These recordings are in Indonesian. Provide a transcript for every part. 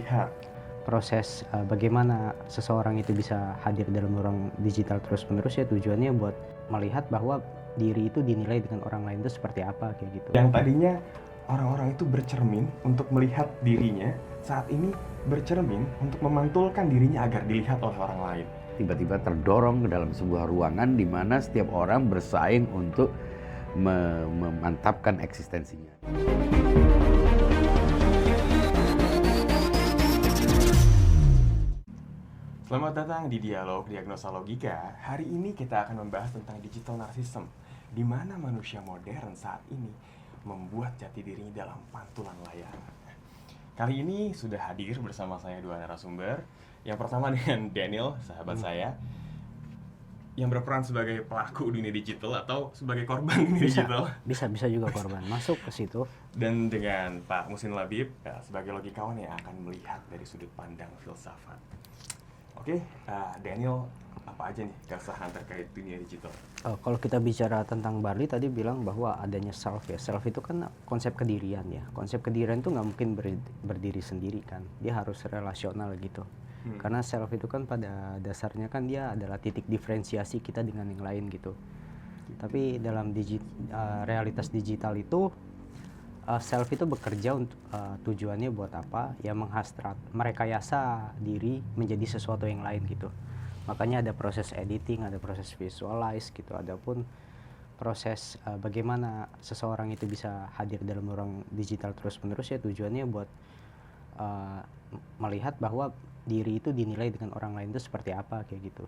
dilihat. Proses bagaimana seseorang itu bisa hadir dalam ruang digital terus-menerus ya tujuannya buat melihat bahwa diri itu dinilai dengan orang lain itu seperti apa kayak gitu. Yang tadinya orang-orang itu bercermin untuk melihat dirinya, saat ini bercermin untuk memantulkan dirinya agar dilihat oleh orang lain. Tiba-tiba terdorong ke dalam sebuah ruangan di mana setiap orang bersaing untuk memantapkan eksistensinya. Selamat datang di Dialog Diagnosa Logika. Hari ini kita akan membahas tentang digital narcissism, di mana manusia modern saat ini membuat jati dirinya dalam pantulan layar. Kali ini sudah hadir bersama saya dua narasumber. Yang pertama dengan Daniel, sahabat saya, yang berperan sebagai pelaku dunia digital atau sebagai korban dunia digital. Bisa juga korban masuk ke situ. Dan dengan Pak Muhsin Labib sebagai logikawan yang akan melihat dari sudut pandang filsafat. Oke, Daniel, apa aja nih keresahan terkait dunia digital? Kalau kita bicara tentang Barli tadi bilang bahwa adanya self ya. Self itu kan konsep kedirian ya. Konsep kedirian itu nggak mungkin berdiri sendiri kan. Dia harus relasional gitu. Karena self itu kan pada dasarnya kan dia adalah titik diferensiasi kita dengan yang lain gitu. Tapi dalam realitas digital itu self itu bekerja untuk tujuannya buat apa? Ya merekayasa diri menjadi sesuatu yang lain gitu. Makanya ada proses editing, ada proses visualize gitu. Adapun proses bagaimana seseorang itu bisa hadir dalam ruang digital terus-menerus ya tujuannya buat melihat bahwa diri itu dinilai dengan orang lain itu seperti apa kayak gitu.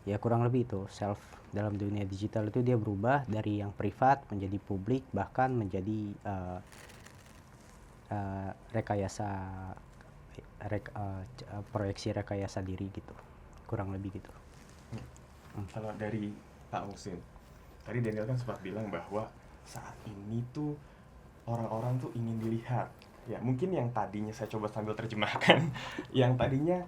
Ya kurang lebih itu self dalam dunia digital itu dia berubah dari yang privat menjadi publik, bahkan menjadi proyeksi rekayasa diri gitu, kurang lebih gitu. Kalau dari Pak Muhsin, tadi Daniel kan sempat bilang bahwa saat ini tuh orang-orang tuh ingin dilihat. Ya mungkin yang tadinya saya coba sambil terjemahkan, yang tadinya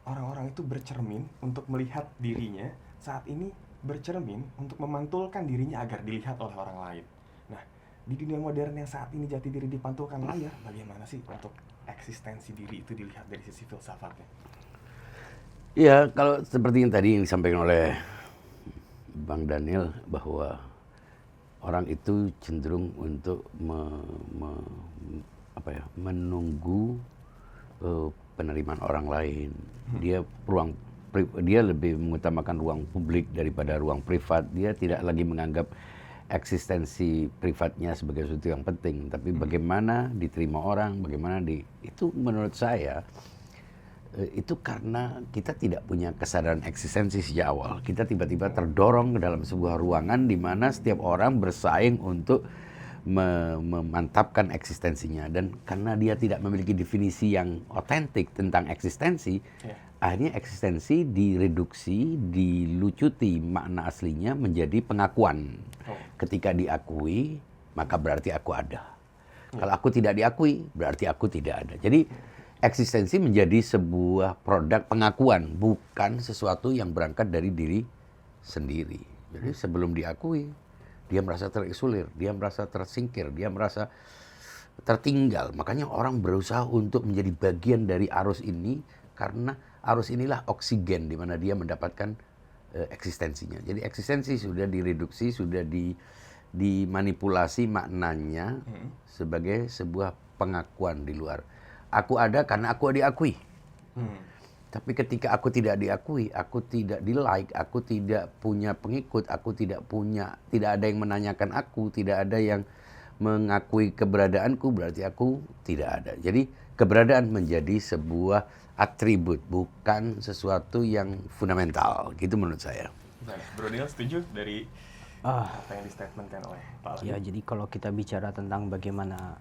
orang-orang itu bercermin untuk melihat dirinya, saat ini bercermin untuk memantulkan dirinya agar dilihat oleh orang lain. Nah, di dunia modern yang saat ini jati diri dipantulkan layar, bagaimana sih untuk eksistensi diri itu dilihat dari sisi filsafatnya? Ya, kalau seperti yang tadi yang disampaikan oleh Bang Daniel, bahwa orang itu cenderung untuk menunggu penerimaan orang lain. Dia lebih mengutamakan ruang publik daripada ruang privat. Dia tidak lagi menganggap eksistensi privatnya sebagai sesuatu yang penting, tapi bagaimana diterima orang, itu menurut saya itu karena kita tidak punya kesadaran eksistensi sejak awal. Kita tiba-tiba terdorong ke dalam sebuah ruangan di mana setiap orang bersaing untuk memantapkan eksistensinya, dan karena dia tidak memiliki definisi yang otentik tentang eksistensi, akhirnya eksistensi direduksi, dilucuti makna aslinya menjadi pengakuan. Ketika diakui, maka berarti aku ada. Kalau aku tidak diakui, berarti aku tidak ada. Jadi eksistensi menjadi sebuah produk pengakuan, bukan sesuatu yang berangkat dari diri sendiri. Jadi sebelum diakui, dia merasa terisolir, dia merasa tersingkir, dia merasa tertinggal. Makanya orang berusaha untuk menjadi bagian dari arus ini, karena arus inilah oksigen di mana dia mendapatkan eksistensinya. Jadi eksistensi sudah direduksi, sudah dimanipulasi maknanya sebagai sebuah pengakuan di luar. Aku ada karena aku diakui. Tapi ketika aku tidak diakui, aku tidak di-like, aku tidak punya pengikut, aku tidak ada yang menanyakan aku, tidak ada yang mengakui keberadaanku, berarti aku tidak ada. Jadi keberadaan menjadi sebuah atribut, bukan sesuatu yang fundamental. Gitu menurut saya. Bro Daniel setuju dari apa yang di-statementkan oleh Pak Labib? Ya, jadi kalau kita bicara tentang bagaimana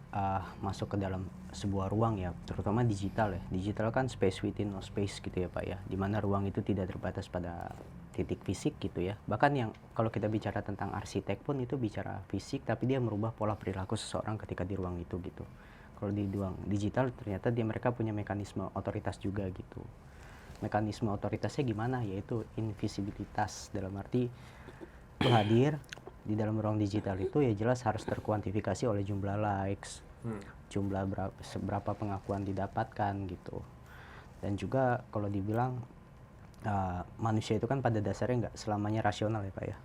masuk ke dalam sebuah ruang ya, terutama digital ya. Digital kan space within no space gitu ya Pak ya. Dimana ruang itu tidak terbatas pada titik fisik gitu ya. Bahkan yang kalau kita bicara tentang arsitek pun itu bicara fisik, tapi dia merubah pola perilaku seseorang ketika di ruang itu gitu. Kalau di ruang digital ternyata mereka punya mekanisme otoritas juga gitu. Mekanisme otoritasnya gimana? Yaitu invisibilitas, dalam arti hadir di dalam ruang digital itu ya jelas harus terkuantifikasi oleh jumlah likes, jumlah seberapa pengakuan didapatkan gitu. Dan juga kalau dibilang manusia itu kan pada dasarnya nggak selamanya rasional ya Pak ya.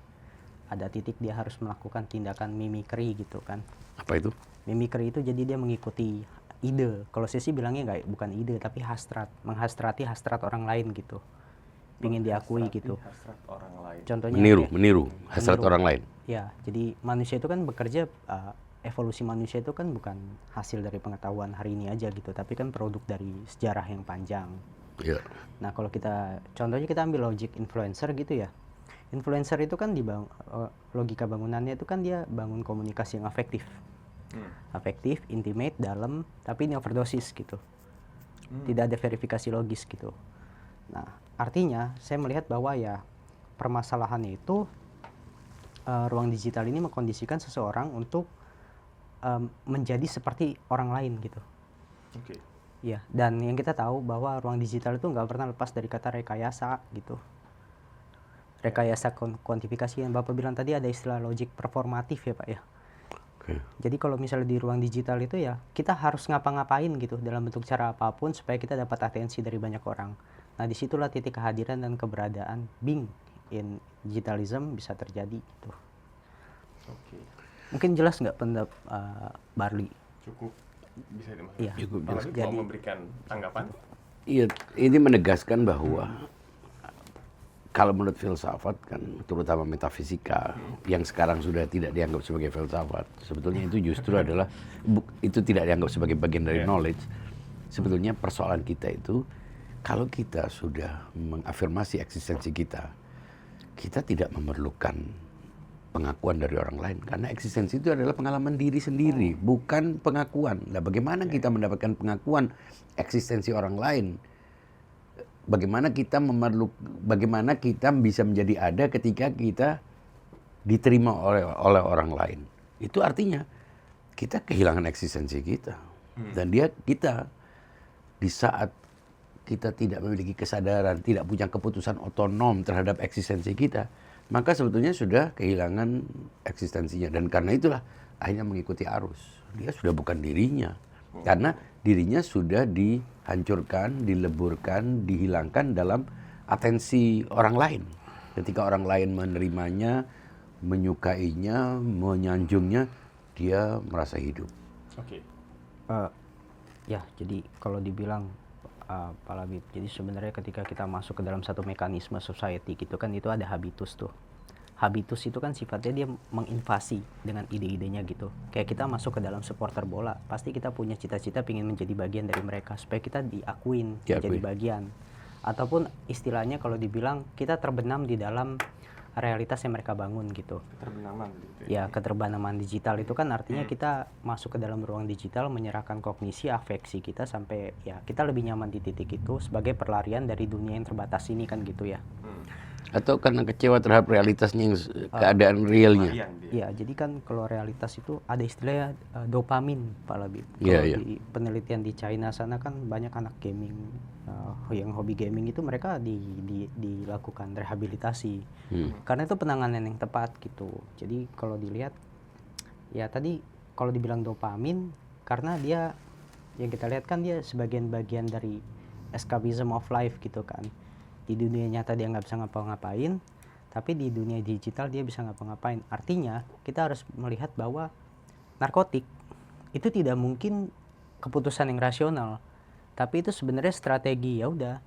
Ada titik dia harus melakukan tindakan mimikri gitu kan. Apa itu? Mimikri itu jadi dia mengikuti ide. Kalau saya sih bilangnya bukan ide tapi hasrat, menghasrati hasrat orang lain gitu. Pingin diakui gitu. Hasrat orang lain. Contohnya Meniru hasrat orang lain. Ya, jadi manusia itu kan bekerja, evolusi manusia itu kan bukan hasil dari pengetahuan hari ini aja gitu, tapi kan produk dari sejarah yang panjang. Ya. Nah, kalau contohnya kita ambil logic influencer gitu ya. Influencer itu kan logika bangunannya itu kan dia bangun komunikasi yang afektif. Afektif, intimate, dalam, tapi ini overdosis gitu. Tidak ada verifikasi logis gitu. Nah, artinya saya melihat bahwa ya permasalahannya itu ruang digital ini mengkondisikan seseorang untuk menjadi seperti orang lain gitu. Oke. Ya, dan yang kita tahu bahwa ruang digital itu nggak pernah lepas dari kata rekayasa gitu. Rekayasa kuantifikasi yang Bapak bilang tadi ada istilah logik performatif ya Pak ya. Oke. Jadi kalau misalnya di ruang digital itu ya kita harus ngapa-ngapain gitu dalam bentuk cara apapun supaya kita dapat atensi dari banyak orang. Nah disitulah titik kehadiran dan keberadaan Bing in digitalism bisa terjadi gitu. Oke. Mungkin jelas nggak pendapat Barli? Cukup bisa dimaksud. Iya. Cukup Pak jelas. Labib mau memberikan tanggapan? Iya, ini menegaskan bahwa kalau menurut filsafat kan, terutama metafisika yang sekarang sudah tidak dianggap sebagai filsafat, sebetulnya itu justru adalah itu tidak dianggap sebagai bagian dari knowledge. Sebetulnya persoalan kita itu kalau kita sudah mengafirmasi eksistensi kita, kita tidak memerlukan pengakuan dari orang lain karena eksistensi itu adalah pengalaman diri sendiri, bukan pengakuan. Nah, bagaimana kita mendapatkan pengakuan eksistensi orang lain? Bagaimana kita bisa menjadi ada ketika kita diterima oleh orang lain? Itu artinya kita kehilangan eksistensi kita. Dan kita di saat kita tidak memiliki kesadaran, tidak punya keputusan otonom terhadap eksistensi kita, maka sebetulnya sudah kehilangan eksistensinya. Dan karena itulah akhirnya mengikuti arus. Dia sudah bukan dirinya. Karena dirinya sudah dihancurkan, dileburkan, dihilangkan dalam atensi orang lain. Ketika orang lain menerimanya, menyukainya, menyanjungnya, dia merasa hidup. Oke. Ya, jadi kalau dibilang Pak Labib, jadi sebenarnya ketika kita masuk ke dalam satu mekanisme society gitu kan itu ada habitus tuh. Habitus itu kan sifatnya dia menginvasi dengan ide-idenya gitu. Kayak kita masuk ke dalam supporter bola, pasti kita punya cita-cita pengen menjadi bagian dari mereka supaya kita diakuin, menjadi bagian. Ataupun istilahnya kalau dibilang kita terbenam di dalam realitas yang mereka bangun gitu. Keterbenaman gitu. Ya, keterbenaman digital itu kan artinya kita masuk ke dalam ruang digital menyerahkan kognisi, afeksi kita sampai ya kita lebih nyaman di titik itu sebagai perlarian dari dunia yang terbatas ini kan gitu ya. Atau karena kecewa terhadap realitasnya yang keadaan realnya. Ya, jadi kan kalau realitas itu ada istilahnya dopamin, Pak Labib. Iya, Di penelitian di China sana kan banyak anak gaming yang hobi gaming itu mereka dilakukan rehabilitasi. Karena itu penanganan yang tepat gitu. Jadi kalau dilihat ya tadi kalau dibilang dopamin karena dia yang kita lihat kan dia sebagian bagian dari escapism of life gitu kan. Di dunia nyata dia nggak bisa ngapa-ngapain, tapi di dunia digital dia bisa ngapa-ngapain. Artinya kita harus melihat bahwa narkotik itu tidak mungkin keputusan yang rasional, tapi itu sebenarnya strategi. Ya udah,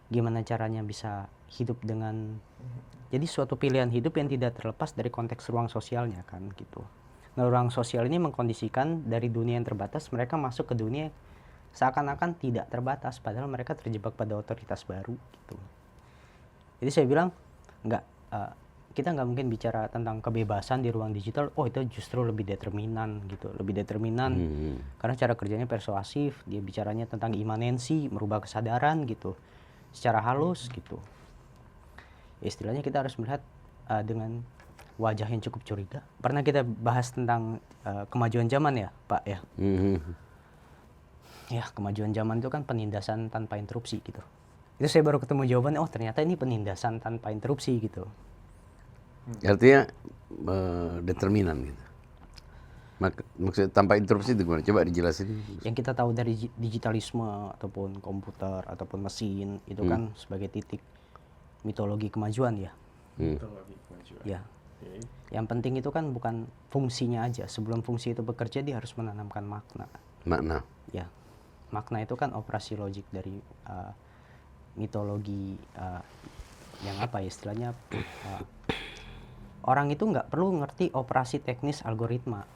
gimana caranya bisa hidup dengan jadi suatu pilihan hidup yang tidak terlepas dari konteks ruang sosialnya kan gitu. Nah, ruang sosial ini mengkondisikan dari dunia yang terbatas mereka masuk ke dunia seakan-akan tidak terbatas padahal mereka terjebak pada otoritas baru gitu. Jadi saya bilang kita nggak mungkin bicara tentang kebebasan di ruang digital. Oh, itu justru lebih determinan gitu, lebih determinan karena cara kerjanya persuasif. Dia bicaranya tentang imanensi, merubah kesadaran gitu, secara halus gitu. Istilahnya kita harus melihat dengan wajah yang cukup curiga. Pernah kita bahas tentang kemajuan zaman ya, Pak ya. Ya, kemajuan zaman itu kan penindasan tanpa interupsi gitu. Itu saya baru ketemu jawabannya, oh ternyata ini penindasan tanpa interupsi gitu. Artinya determinan gitu. Maksud tanpa interupsi itu gimana? Coba dijelasin. Yang kita tahu dari digitalisme ataupun komputer ataupun mesin itu kan sebagai titik mitologi kemajuan ya. Mitologi kemajuan. Ya. Oke. Yang penting itu kan bukan fungsinya aja. Sebelum fungsi itu bekerja dia harus menanamkan makna. Makna. Ya. Makna itu kan operasi logik dari mitologi yang apa ya istilahnya orang itu nggak perlu ngerti operasi teknis algoritma.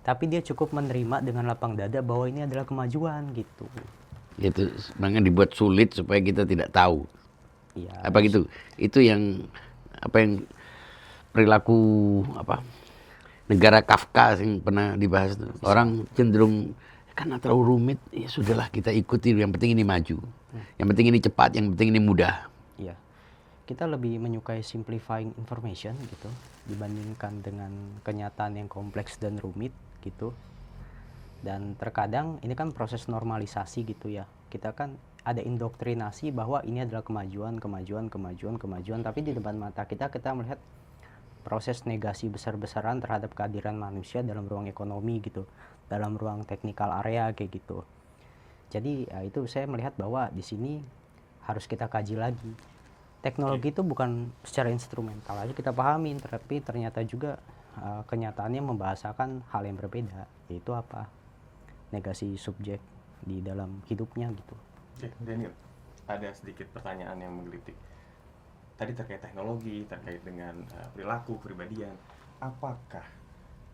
Tapi dia cukup menerima dengan lapang dada bahwa ini adalah kemajuan gitu. Itu sebenarnya dibuat sulit supaya kita tidak tahu. Iya. Apa gitu? Itu yang perilaku negara Kafka yang pernah dibahas tuh. Orang cenderung karena terlalu rumit, ya sudahlah kita ikuti, yang penting ini maju. Yang penting ini cepat, yang penting ini mudah. Iya. Kita lebih menyukai simplifying information gitu dibandingkan dengan kenyataan yang kompleks dan rumit gitu. Dan terkadang ini kan proses normalisasi gitu ya. Kita kan ada indoktrinasi bahwa ini adalah kemajuan, tapi di depan mata kita melihat proses negasi besar-besaran terhadap kehadiran manusia dalam ruang ekonomi gitu, dalam ruang technical area kayak gitu. Jadi ya itu saya melihat bahwa di sini harus kita kaji lagi. Teknologi itu bukan secara instrumental aja kita pahamin, tapi ternyata juga kenyataannya membahasakan hal yang berbeda, yaitu apa? Negasi subjek di dalam hidupnya gitu. Oke, Daniel, ada sedikit pertanyaan yang menggelitik. Tadi terkait teknologi, terkait dengan perilaku, kepribadian. Apakah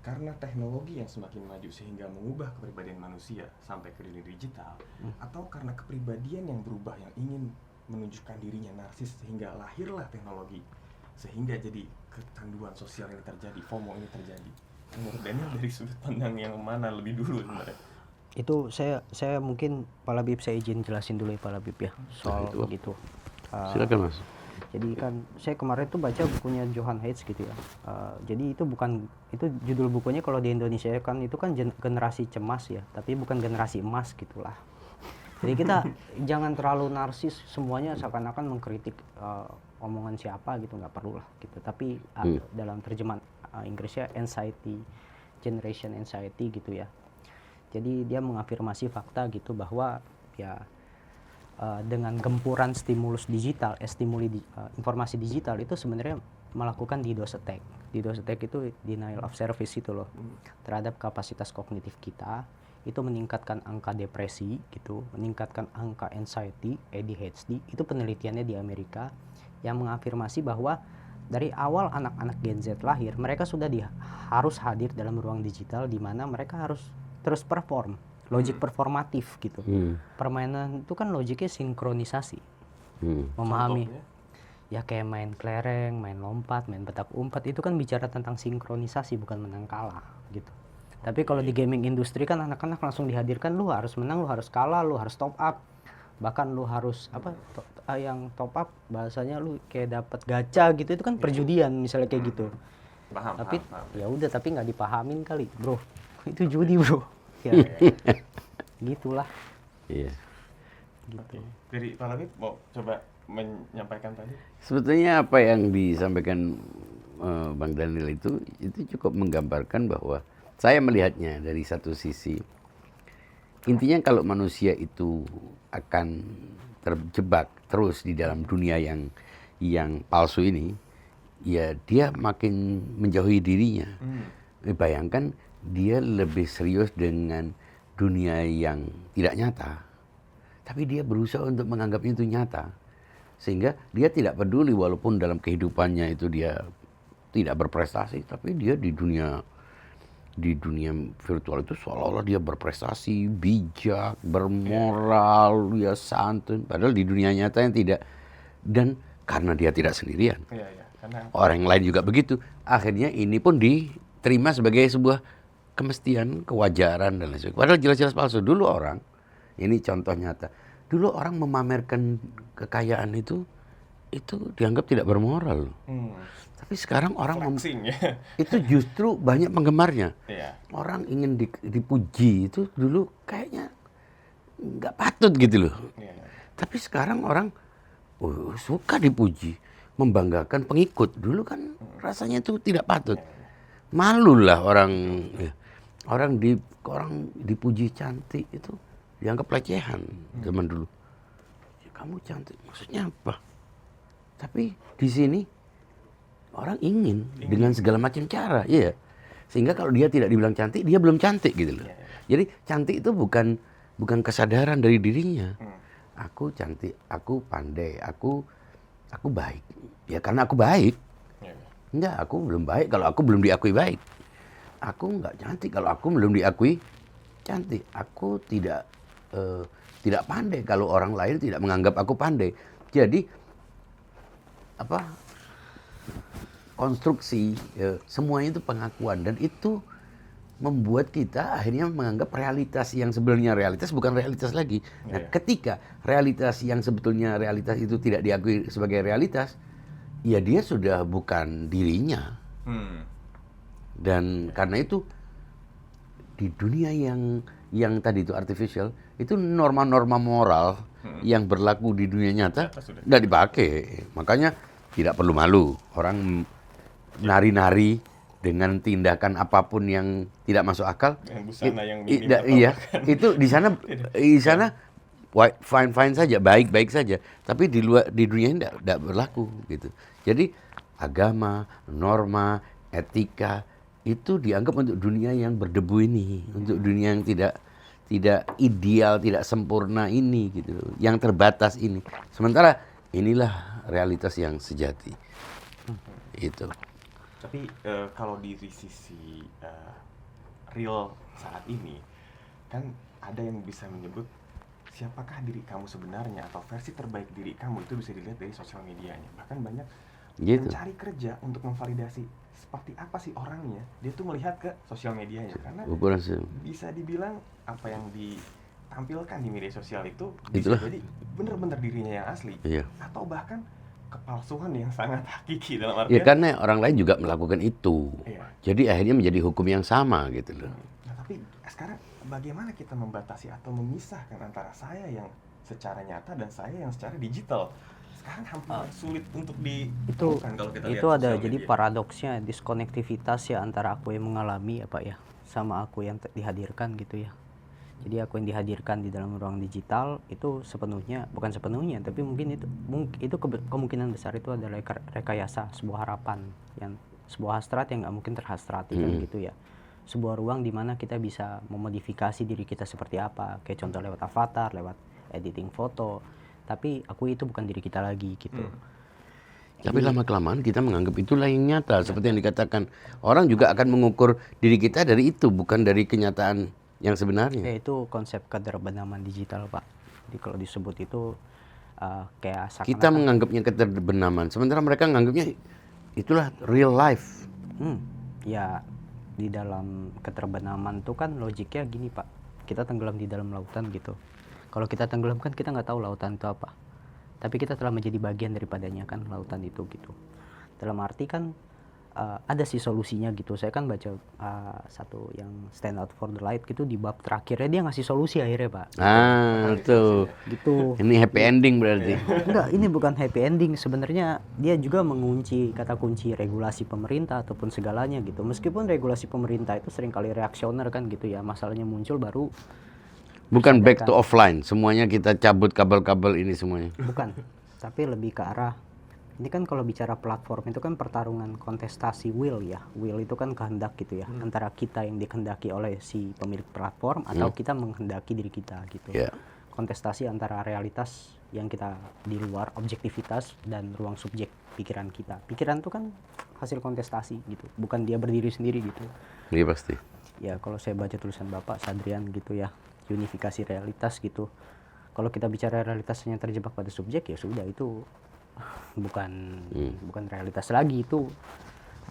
karena teknologi yang semakin maju sehingga mengubah kepribadian manusia sampai ke dunia digital, atau karena kepribadian yang berubah yang ingin menunjukkan dirinya narsis sehingga lahirlah teknologi, sehingga jadi kecanduan sosial ini terjadi, FOMO ini terjadi? Menurut Daniel dari sudut pandang yang mana lebih dulu sebenarnya? Itu saya mungkin Pak Labib saya izin jelasin dulu ya Pak Labib ya soal itu. gitu. Silakan Mas. Jadi kan saya kemarin tuh baca bukunya Johan Haidt gitu ya. Jadi itu judul bukunya kalau di Indonesia kan itu kan generasi cemas ya, tapi bukan generasi emas gitulah. Jadi kita jangan terlalu narsis semuanya seakan-akan mengkritik omongan siapa gitu, nggak perlu lah gitu. Tapi dalam terjemahan Inggrisnya anxiety, generation anxiety gitu ya. Jadi dia mengafirmasi fakta gitu bahwa ya dengan gempuran stimulus digital, informasi digital itu sebenarnya melakukan DDoS attack. DDoS attack itu denial of service itu loh, terhadap kapasitas kognitif kita. Itu meningkatkan angka depresi gitu, meningkatkan angka anxiety, ADHD. Itu penelitiannya di Amerika yang mengafirmasi bahwa dari awal anak-anak Gen Z lahir, mereka sudah harus hadir dalam ruang digital di mana mereka harus terus perform, logik performatif gitu. Permainan itu kan logiknya sinkronisasi. Memahami. Contohnya? Ya kayak main kelereng, main lompat, main petak umpet itu kan bicara tentang sinkronisasi bukan menang kalah gitu. Tapi kalau di gaming industri kan anak-anak langsung dihadirkan lu harus menang, lu harus kalah, lu harus top up. Bahkan lu harus yang top up bahasanya lu kayak dapat gacha gitu, itu kan perjudian misalnya kayak gitu. Tapi ya udah, tapi nggak dipahamin kali, bro. Itu judi, bro. Ya. Gitulah. Iya. Gitu. Dari Pak Labib mau coba menyampaikan tadi? Sebetulnya apa yang disampaikan Bang Daniel itu cukup menggambarkan bahwa saya melihatnya dari satu sisi. Intinya kalau manusia itu akan terjebak terus di dalam dunia yang palsu ini, ya dia makin menjauhi dirinya. Bayangkan dia lebih serius dengan dunia yang tidak nyata, tapi dia berusaha untuk menganggapnya itu nyata, sehingga dia tidak peduli walaupun dalam kehidupannya itu dia tidak berprestasi, tapi dia di dunia virtual itu seolah-olah dia berprestasi, bijak, bermoral, dia santun, padahal di dunia nyata yang tidak. Dan karena dia tidak sendirian, Karena orang lain juga begitu, akhirnya ini pun diterima sebagai sebuah kemestian, kewajaran dan lain sebagainya. Padahal jelas-jelas palsu. Dulu orang, ini contoh nyata, dulu orang memamerkan kekayaan itu dianggap tidak bermoral. Tapi sekarang orang itu justru banyak penggemarnya. Orang ingin dipuji itu dulu kayaknya nggak patut gitu loh. Tapi sekarang orang suka dipuji, membanggakan pengikut. Dulu kan rasanya itu tidak patut. Malulah orang. orang dipuji cantik itu dianggap pelecehan zaman dulu. Ya, kamu cantik, maksudnya apa? Tapi di sini orang ingin dengan segala macam cara, iya. Sehingga kalau dia tidak dibilang cantik, dia belum cantik gitu loh. Jadi cantik itu bukan kesadaran dari dirinya. Aku cantik, aku pandai, aku baik. Ya karena aku baik. Enggak, aku belum baik kalau aku belum diakui baik. Aku enggak cantik kalau aku belum diakui cantik. Aku tidak pandai kalau orang lain tidak menganggap aku pandai. Jadi konstruksi semuanya itu pengakuan, dan itu membuat kita akhirnya menganggap realitas yang sebenarnya realitas bukan realitas lagi. Nah, ketika realitas yang sebetulnya realitas itu tidak diakui sebagai realitas, ya dia sudah bukan dirinya. Dan karena itu di dunia yang tadi itu artificial, itu norma-norma moral yang berlaku di dunia nyata tidak dipakai. Makanya tidak perlu malu orang nari-nari dengan tindakan apapun yang tidak masuk akal. Busana yang minim iya, itu di sana fine saja, baik saja. Tapi di dunia ini tidak berlaku gitu. Jadi agama, norma, etika itu dianggap untuk dunia yang berdebu ini, untuk dunia yang tidak ideal, tidak sempurna ini gitu, yang terbatas ini. Sementara inilah realitas yang sejati. Itu. Tapi kalau di sisi real saat ini, kan ada yang bisa menyebut siapakah diri kamu sebenarnya atau versi terbaik diri kamu itu bisa dilihat dari sosial medianya. Bahkan banyak mencari kerja untuk memvalidasi seperti apa sih orangnya, dia tuh melihat ke sosial medianya, karena bisa dibilang apa yang ditampilkan di media sosial itu bisa jadi benar-benar dirinya yang asli, atau bahkan kepalsuan yang sangat hakiki dalam artian. Ya karena orang lain juga melakukan itu. Jadi akhirnya menjadi hukum yang sama gitu loh. Nah, tapi sekarang bagaimana kita membatasi atau memisahkan antara saya yang secara nyata dan saya yang secara digital? Sekarang hampir sulit untuk dilakukan kalau kita lihat. Itu ada jadi paradoksnya, diskonektivitas ya antara aku yang mengalami ya Pak ya, sama aku yang dihadirkan gitu ya. Jadi aku yang dihadirkan di dalam ruang digital itu bukan sepenuhnya, tapi mungkin itu kemungkinan besar itu adalah rekayasa sebuah harapan, yang sebuah hasrat yang nggak mungkin terhastrati kan gitu ya. Sebuah ruang di mana kita bisa memodifikasi diri kita seperti apa, kayak contoh lewat avatar, lewat editing foto. Tapi aku itu bukan diri kita lagi gitu. Tapi lama-kelamaan kita menganggap itulah yang nyata, seperti yang dikatakan. Orang juga akan mengukur diri kita dari itu, bukan dari kenyataan yang sebenarnya. Itu konsep keterbenaman digital Pak. Jadi kalau disebut itu kayak kita menganggapnya keterbenaman, sementara mereka menganggapnya itulah real life. Ya di dalam keterbenaman itu kan logiknya gini Pak, kita tenggelam di dalam lautan gitu. Kalau kita tenggelam kan kita nggak tahu lautan itu apa, tapi kita telah menjadi bagian daripadanya kan lautan itu gitu. Dalam arti kan ada sih solusinya gitu. Saya kan baca satu yang Stand Out for the Light gitu, di bab terakhirnya dia ngasih solusi akhirnya Pak. Itu gitu. Ini happy ending berarti. Enggak, ini bukan happy ending. Sebenarnya dia juga mengunci kata kunci regulasi pemerintah ataupun segalanya gitu. Meskipun regulasi pemerintah itu seringkali reaksioner kan gitu ya. Masalahnya muncul baru. Bukan back to offline, semuanya kita cabut kabel-kabel ini semuanya. Bukan, tapi lebih ke arah. Ini kan kalau bicara platform itu kan pertarungan kontestasi will ya. Will itu kan kehendak gitu ya. Antara kita yang dikehendaki oleh si pemilik platform atau kita menghendaki diri kita gitu. Kontestasi antara realitas yang kita di luar, objektivitas, dan ruang subjek pikiran kita. Pikiran itu kan hasil kontestasi gitu. Bukan dia berdiri sendiri gitu. Iya pasti. Ya kalau saya baca tulisan Bapak Sadrian gitu ya. Unifikasi realitas gitu. Kalau kita bicara realitasnya terjebak pada subjek ya sudah itu bukan realitas lagi, itu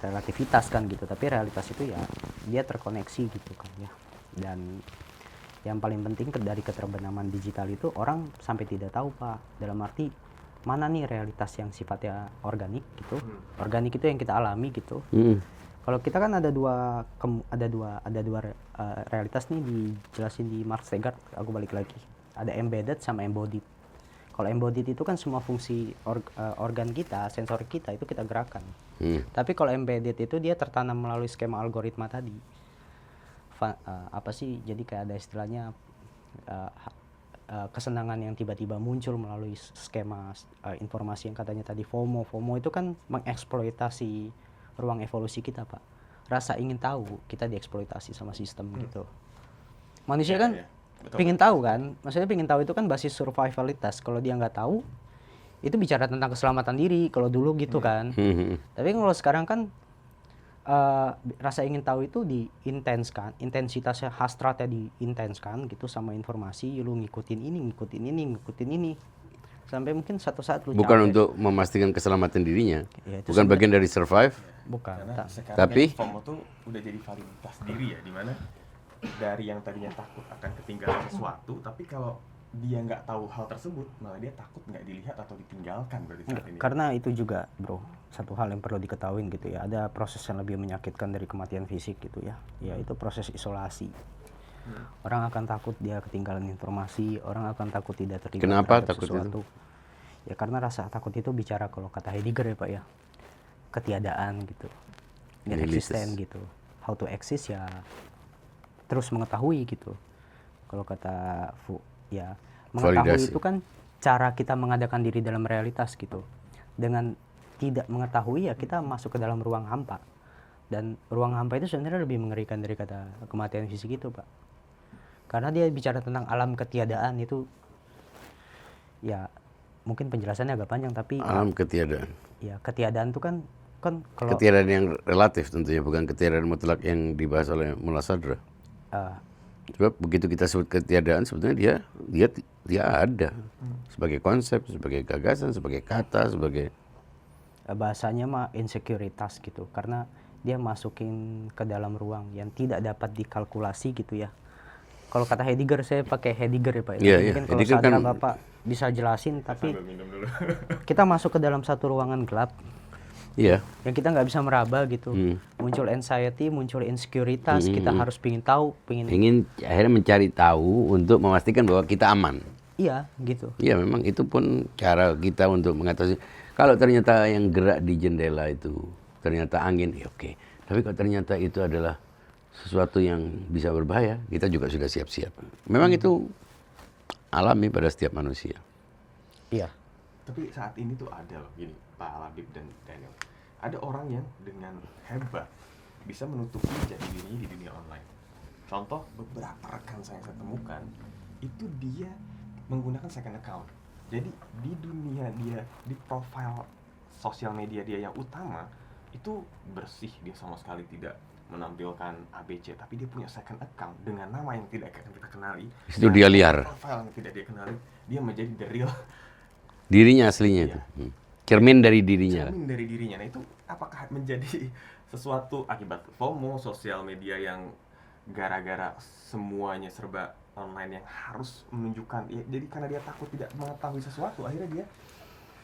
relativitas kan gitu. Tapi realitas itu ya dia terkoneksi gitu kan ya. Dan yang paling penting dari keterbenaman digital itu orang sampai tidak tahu Pak, dalam arti mana nih realitas yang sifatnya organik gitu. Organik itu yang kita alami gitu. Kalau kita kan ada dua realitas nih dijelasin di Mark Steggart. Aku balik lagi, ada embedded sama embodied. Kalau embodied itu kan semua fungsi organ kita, sensor kita itu kita gerakan. Tapi kalau embedded itu dia tertanam melalui skema algoritma tadi. apa sih, jadi kayak ada istilahnya kesenangan yang tiba-tiba muncul melalui skema informasi yang katanya tadi FOMO. FOMO itu kan mengeksploitasi ruang evolusi kita, Pak. Rasa ingin tahu, kita dieksploitasi sama sistem gitu. Manusia kan pingin tahu kan, maksudnya pingin tahu itu kan basis survivalitas. Kalau dia nggak tahu, itu bicara tentang keselamatan diri kalau dulu gitu kan. Tapi kalau sekarang kan rasa ingin tahu itu diintenskan, intensitasnya, hasratnya diintenskan gitu sama informasi. Lu ngikutin ini sampai mungkin satu saat lu Bukan capek. untuk memastikan keselamatan dirinya, Ya, itu bukan bagian dari survive. bukan. Karena sekarang Tapi- FOMO tuh udah jadi validitas diri ya, dimana dari yang tadinya takut akan ketinggalan sesuatu, tapi kalau dia nggak tahu hal tersebut, malah dia takut nggak dilihat atau ditinggalkan berarti saat ini. Karena itu juga, bro, satu hal yang perlu diketahui gitu ya. Ada proses yang lebih menyakitkan dari kematian fisik gitu ya. Yaitu proses isolasi. Orang akan takut dia ketinggalan informasi, orang akan takut tidak terlibat Kenapa terhadap takut sesuatu. Ya karena rasa takut itu bicara, kalau kata Heidegger ya Pak ya, ketiadaan gitu. Nggak Nihilitis. eksisten gitu. How to exist ya terus mengetahui gitu. Kalau kata ya mengetahui Validasi. itu kan cara kita mengadakan diri dalam realitas gitu. Dengan tidak mengetahui ya kita masuk ke dalam ruang hampa. Dan ruang hampa itu sebenarnya lebih mengerikan dari kata kematian fisik itu, Pak. Karena dia bicara tentang alam ketiadaan itu, ya mungkin penjelasannya agak panjang, tapi Alam ketiadaan. ya ketiadaan itu kan kalau Ketiadaan yang relatif tentunya, bukan ketiadaan mutlak yang dibahas oleh Mullah Sadra. eh, Sebab begitu kita sebut ketiadaan, sebetulnya dia ada sebagai konsep, sebagai gagasan, sebagai kata, sebagai bahasanya mah insekuritas gitu, karena dia masukin ke dalam ruang yang tidak dapat dikalkulasi gitu ya. Kalau kata Heidegger, saya pakai Heidegger ya Pak. Iya, Mungkin kalau Heidegger Sadra kan- Bapak bisa jelasin, tapi Sambil minum dulu. kita masuk ke dalam satu ruangan gelap iya. yang kita nggak bisa meraba gitu. Muncul anxiety, muncul insecurities, kita harus pingin tahu, Ingin akhirnya mencari tahu untuk memastikan bahwa kita aman. iya gitu. Iya, memang itu pun cara kita untuk mengatasi. Kalau ternyata yang gerak di jendela itu ternyata angin, ya oke. Tapi kalau ternyata itu adalah sesuatu yang bisa berbahaya, kita juga sudah siap-siap. Memang itu alami pada setiap manusia. Iya. Tapi saat ini tuh ada loh, gini, Pak Labib dan Daniel. Ada orang yang dengan hebat bisa menutupi jati dirinya di dunia online. Contoh, beberapa rekan saya temukan, itu dia menggunakan second account. Jadi di dunia dia, di profile sosial media dia yang utama, itu bersih, dia sama sekali tidak menampilkan ABC, tapi dia punya second account dengan nama yang tidak akan kita kenali. Itu dia liar. Profile yang tidak dia kenali, dia menjadi the real Dirinya aslinya itu. Cermin dari dirinya. cermin dari dirinya. Nah itu apakah menjadi sesuatu akibat FOMO, sosial media yang gara-gara semuanya serba online yang harus menunjukkan ya, jadi karena dia takut tidak mengetahui sesuatu, akhirnya dia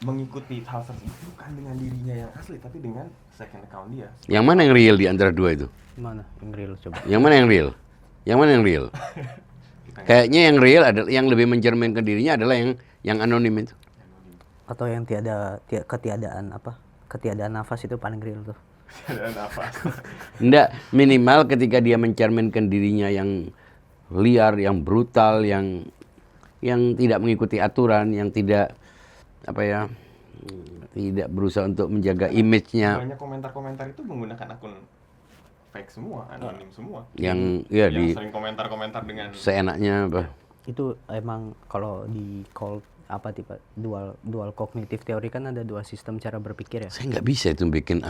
mengikuti hal tersebut bukan dengan dirinya yang asli tapi dengan second account dia. Yang mana yang real di antara dua itu? Mana yang real coba? Yang mana yang real? Yang mana yang real? Kita nggak Kayaknya yang real adalah yang lebih mencerminkan dirinya adalah yang anonim itu. anonim. Atau yang ketiadaan apa? Ketiadaan nafas itu paling real tuh. Ada nafas. Enggak, minimal ketika dia mencerminkan dirinya yang liar, yang brutal, yang tidak mengikuti aturan, yang tidak tidak berusaha untuk menjaga image-nya, Banyak komentar-komentar itu menggunakan akun fake semua, anonim semua. yang ya Yang di sering komentar-komentar dengan seenaknya apa. Itu emang kalau di call apa tipe dual kognitif teori kan ada dua sistem cara berpikir ya. Saya nggak bisa itu bikin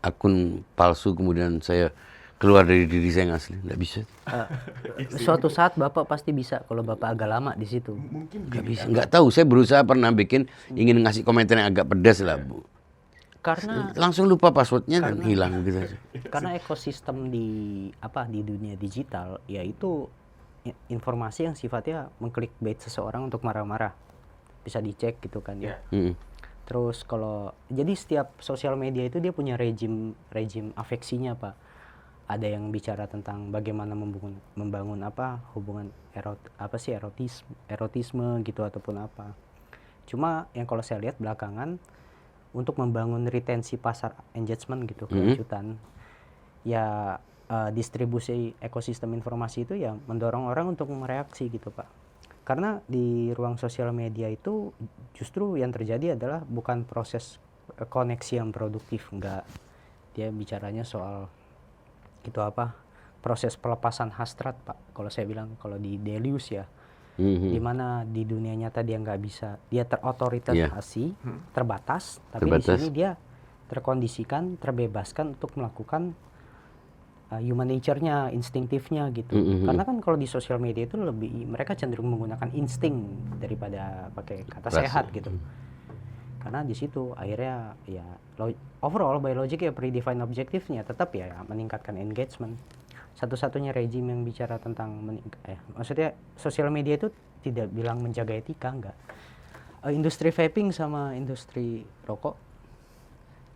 akun palsu kemudian saya keluar dari diri saya yang asli, nggak bisa. Suatu saat Bapak pasti bisa kalau Bapak agak lama di situ. mungkin Nggak gini, bisa, nggak tahu. Saya berusaha pernah ingin ngasih komentar yang agak pedas lah, Bu. Karena Langsung lupa passwordnya dan hilang gitu aja. karena ekosistem di dunia digital yaitu informasi yang sifatnya mengclickbait seseorang untuk marah-marah. Bisa dicek gitu kan ya. Mm. Terus kalau jadi setiap sosial media itu dia punya rejim afeksinya, Pak. Ada yang bicara tentang bagaimana membangun hubungan erotisme gitu ataupun apa. Cuma yang kalau saya lihat belakangan untuk membangun retensi pasar engagement gitu, kelanjutan, ya distribusi ekosistem informasi itu ya mendorong orang untuk mereaksi gitu Pak. Karena di ruang sosial media itu justru yang terjadi adalah bukan proses koneksi yang produktif, enggak. Dia bicaranya soal itu apa? Proses pelepasan hasrat Pak. Kalau saya bilang kalau di Deleuze ya, di mana di dunia nyata dia nggak bisa, dia terotorisasi, terbatas, tapi di sini dia terkondisikan, terbebaskan untuk melakukan human nature-nya, instinktifnya gitu. Karena kan kalau di sosial media itu lebih mereka cenderung menggunakan insting daripada pakai kata sehat gitu. Karena di situ akhirnya ya overall biologic ya predefined objektifnya tetap ya meningkatkan engagement. Satu-satunya rejim yang bicara tentang maksudnya sosial media itu tidak bilang menjaga etika, enggak. Industri vaping sama industri rokok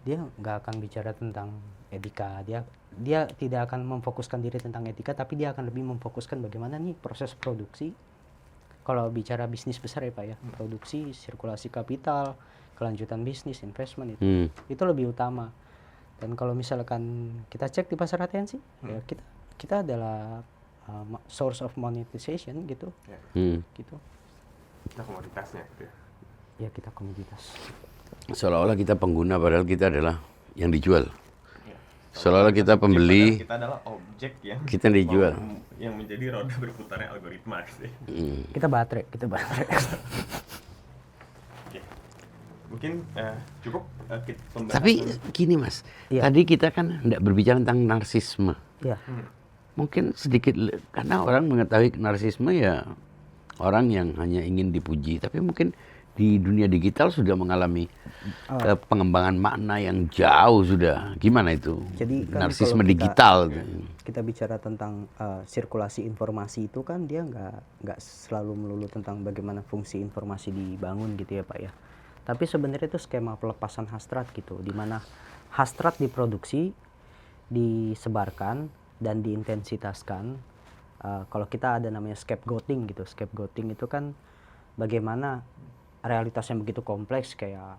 dia nggak akan bicara tentang etika, dia tidak akan memfokuskan diri tentang etika, tapi dia akan lebih memfokuskan bagaimana nih proses produksi. Kalau bicara bisnis besar ya Pak ya, produksi, sirkulasi kapital, kelanjutan bisnis, investment itu lebih utama. Dan kalau misalkan kita cek di pasar atensi, ya kita adalah source of monetization gitu, gitu. Kita komoditasnya gitu ya. Ya kita komoditas. Seolah-olah kita pengguna padahal kita adalah yang dijual. Ya. Seolah-olah kita pembeli, kita adalah objek yang kita dijual. Yang menjadi roda berputarnya algoritma gitu ya. Kita baterai. Oke. Mungkin cukup pembahasan. Tapi gini Mas, tadi kita kan tidak berbicara tentang narsisme. Ya. Mungkin sedikit, karena orang mengetahui narsisme ya orang yang hanya ingin dipuji. Tapi mungkin di dunia digital sudah mengalami pengembangan makna yang jauh sudah. Gimana itu? Jadi kan narsisme kalau digital. Kita bicara tentang sirkulasi informasi itu kan dia nggak selalu melulu tentang bagaimana fungsi informasi dibangun gitu ya Pak ya. Tapi sebenarnya itu skema pelepasan hasrat gitu, di mana hasrat diproduksi, disebarkan dan diintensitaskan. Kalau kita ada namanya scapegoating gitu. Scapegoating itu kan bagaimana realitas yang begitu kompleks kayak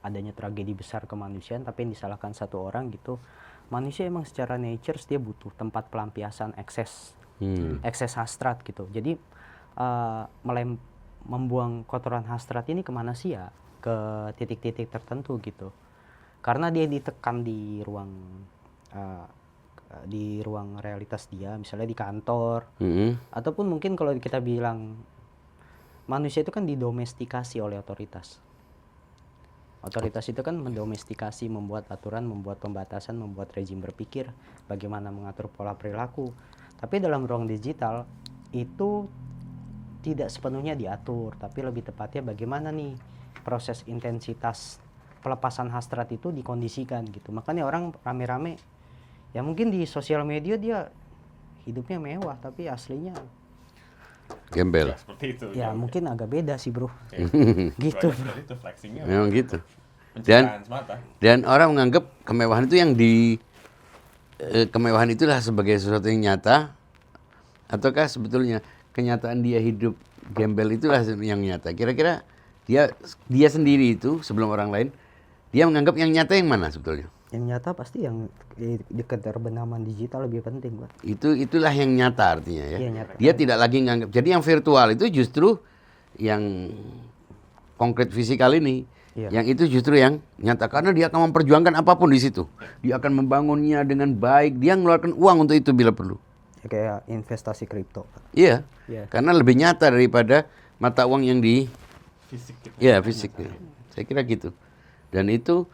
adanya tragedi besar kemanusiaan tapi yang disalahkan satu orang gitu. Manusia emang secara nature dia butuh tempat pelampiasan ekses hasrat gitu. Jadi membuang kotoran hasrat ini kemana sih ya? Ke titik-titik tertentu gitu. Karena dia ditekan di ruang realitas dia, misalnya di kantor, ataupun mungkin kalau kita bilang manusia itu kan didomestikasi oleh otoritas. Otoritas itu kan mendomestikasi, membuat aturan, membuat pembatasan, membuat rezim berpikir, bagaimana mengatur pola perilaku. Tapi dalam ruang digital itu tidak sepenuhnya diatur, tapi lebih tepatnya bagaimana nih proses intensitas pelepasan hasrat itu dikondisikan gitu. Makanya orang rame-rame, ya mungkin di sosial media dia hidupnya mewah, tapi aslinya gembel. Ya, seperti itu. Ya mungkin agak beda sih bro. Gitu. Itu flexingnya. Memang gitu. Pencitraan semata. Dan orang menganggap kemewahan itu kemewahan itulah sebagai sesuatu yang nyata, ataukah sebetulnya kenyataan dia hidup gembel itulah yang nyata. Kira-kira dia sendiri itu sebelum orang lain, dia menganggap yang nyata yang mana sebetulnya? Yang nyata pasti yang di keterbenaman digital lebih penting Pak. Itulah yang nyata artinya ya. Iya, nyata. Dia tidak lagi menganggap. Jadi yang virtual itu justru yang konkret fisikal ini. Iya. Yang itu justru yang nyata karena dia akan memperjuangkan apapun di situ. Dia akan membangunnya dengan baik. Dia mengeluarkan uang untuk itu bila perlu. Ya, kayak investasi kripto Pak. Iya. Iya. Karena lebih nyata daripada mata uang yang di Fisik kita. ya fisiknya. Saya kira gitu. Dan itu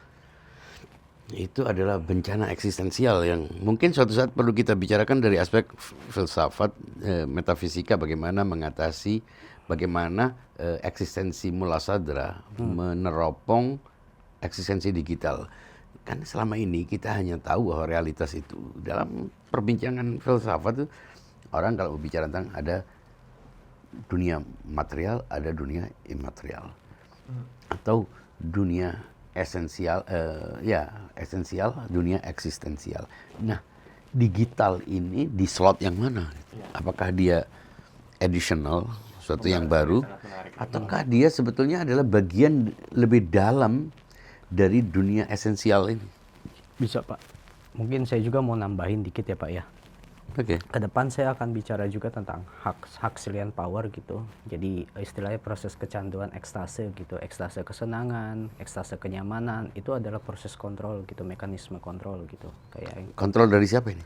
adalah bencana eksistensial yang mungkin suatu saat perlu kita bicarakan dari aspek filsafat, metafisika, bagaimana mengatasi, bagaimana eksistensi mulasadra meneropong eksistensi digital. Kan selama ini kita hanya tahu bahwa realitas itu dalam perbincangan filsafat itu orang kalau berbicara tentang ada dunia material, ada dunia imaterial, atau dunia esensial, esensial, dunia eksistensial. Nah, digital ini di slot yang mana? Apakah dia additional, sesuatu yang baru, ataukah dia sebetulnya adalah bagian lebih dalam dari dunia esensial ini? Bisa Pak. Mungkin saya juga mau nambahin dikit ya Pak ya. Oke. Ke depan saya akan bicara juga tentang Huxleyan power gitu. Jadi istilahnya proses kecanduan ekstase gitu, ekstase kesenangan, ekstase kenyamanan, itu adalah proses kontrol gitu, mekanisme kontrol gitu. Kayak Kontrol dari siapa ini?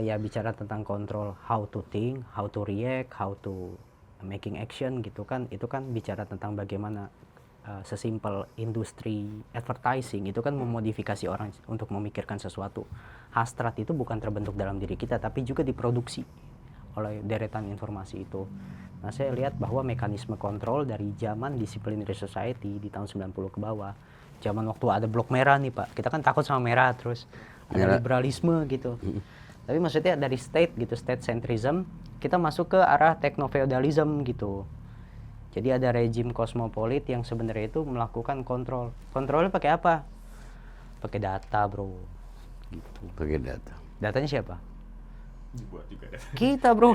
ya bicara tentang kontrol how to think, how to react, how to making action gitu kan, itu kan bicara tentang bagaimana sesimpel industri advertising itu kan memodifikasi orang untuk memikirkan sesuatu. Hasrat itu bukan terbentuk dalam diri kita tapi juga diproduksi oleh deretan informasi itu. Nah, saya lihat bahwa mekanisme kontrol dari zaman disciplinary society di tahun 90 ke bawah, zaman waktu ada blok merah nih Pak, kita kan takut sama merah, terus ada liberalisme gitu. Tapi maksudnya dari state gitu, state centrism, kita masuk ke arah techno-feudalism gitu. Jadi ada rejim kosmopolit yang sebenarnya itu melakukan kontrol. Kontrolnya pakai apa? Pakai data, bro. Gitu. Pakai data. Datanya siapa? Dibuat juga data. Kita, bro.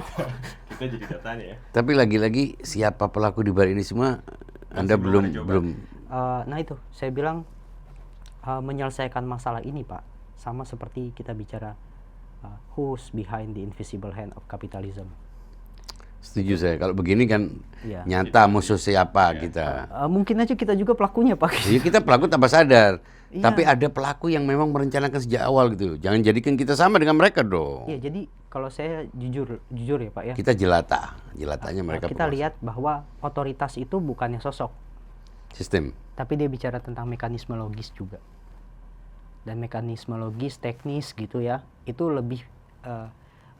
Kita jadi datanya ya. Tapi lagi-lagi siapa pelaku di balik ini semua Anda belum ada belum jawaban. Nah itu, saya bilang menyelesaikan masalah ini, Pak. Sama seperti kita bicara who's behind the invisible hand of capitalism. setuju saya. Kalau begini kan Iya. nyata musuh siapa kita. Mungkin aja kita juga pelakunya, Pak. Jadi kita pelaku tanpa sadar. Iya. Tapi ada pelaku yang memang merencanakan sejak awal gitu. Jangan jadikan kita sama dengan mereka dong. Iya, jadi kalau saya jujur ya, Pak ya. Kita jelatanya mereka Kita penguasa. lihat bahwa otoritas itu bukannya sosok, Sistem. tapi dia bicara tentang mekanisme logis juga. Dan mekanisme logis, teknis gitu ya, itu lebih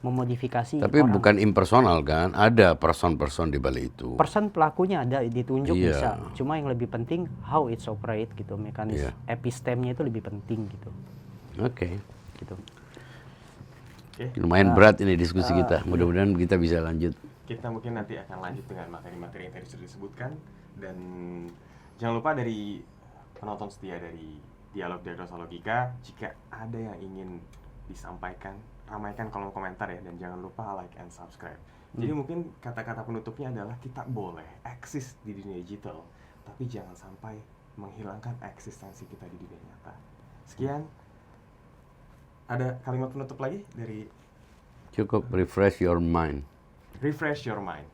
memodifikasi Tapi orang. bukan impersonal kan? Ada person-person di balik itu. Person pelakunya ada ditunjuk Iya. bisa, cuma yang lebih penting how it's operate gitu, mekanisme Iya. epistemnya itu lebih penting gitu. Oke. Gitu. Oke. Lumayan berat ini diskusi kita. Mudah-mudahan kita bisa lanjut. Kita mungkin nanti akan lanjut dengan materi-materi yang tadi sudah disebutkan, dan jangan lupa dari penonton setia dari Dialog Diagnosa Logika, jika ada yang ingin disampaikan, ramaikan kolom komentar ya, dan jangan lupa like and subscribe. Jadi mungkin kata-kata penutupnya adalah kita boleh eksis di dunia digital, tapi jangan sampai menghilangkan eksistensi kita di dunia nyata. Sekian. Ada kalimat penutup lagi dari Cukup refresh your mind. Refresh Your Mind.